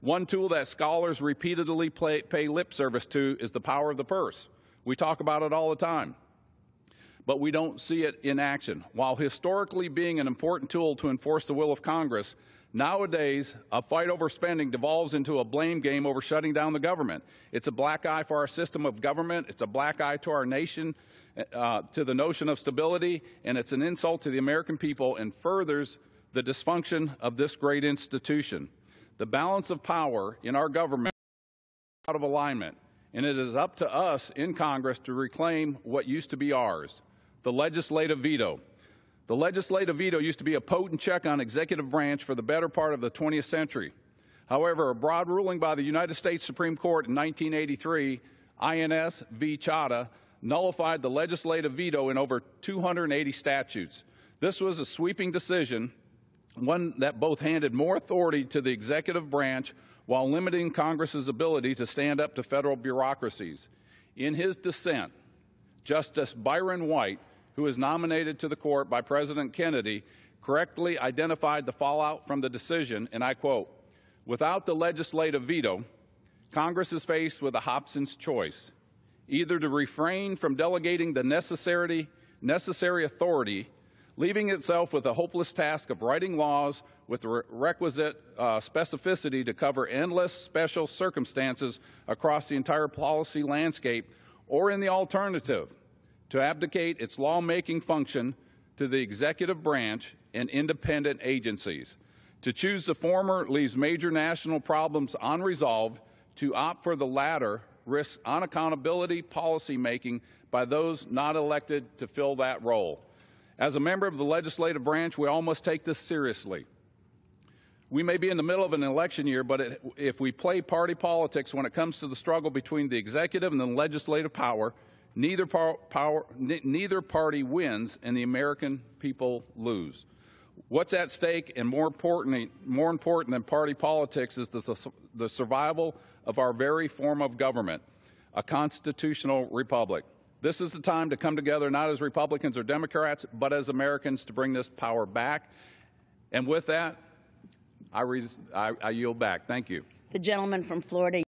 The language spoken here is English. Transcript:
One tool that scholars repeatedly pay lip service to is the power of the purse. We talk about it all the time, but we don't see it in action. While historically being an important tool to enforce the will of Congress, nowadays a fight over spending devolves into a blame game over shutting down the government. It's a black eye for our system of government. It's a black eye to our nation, to the notion of stability, and it's an insult to the American people and furthers the dysfunction of this great institution. The balance of power in our government is out of alignment, and it is up to us in Congress to reclaim what used to be ours, the legislative veto. The legislative veto used to be a potent check on executive branch for the better part of the 20th century. However, a broad ruling by the United States Supreme Court in 1983, INS v. Chadha, nullified the legislative veto in over 280 statutes. This was a sweeping decision, one that both handed more authority to the executive branch while limiting Congress's ability to stand up to federal bureaucracies. In his dissent, Justice Byron White, who was nominated to the court by President Kennedy, correctly identified the fallout from the decision, and I quote, "Without the legislative veto, Congress is faced with a Hobson's choice, either to refrain from delegating the necessary authority, leaving itself with a hopeless task of writing laws with the requisite specificity to cover endless special circumstances across the entire policy landscape, or in the alternative, to abdicate its lawmaking function to the executive branch and independent agencies. To choose the former leaves major national problems unresolved. To opt for the latter risks unaccountability policymaking by those not elected to fill that role." As a member of the legislative branch, we all must take this seriously. We may be in the middle of an election year, but if we play party politics when it comes to the struggle between the executive and the legislative power, neither party wins and the American people lose. What's at stake, and more important than party politics, is the survival of our very form of government, a constitutional republic. This is the time to come together, not as Republicans or Democrats, but as Americans, to bring this power back. And with that, I yield back. Thank you. The gentleman from Florida.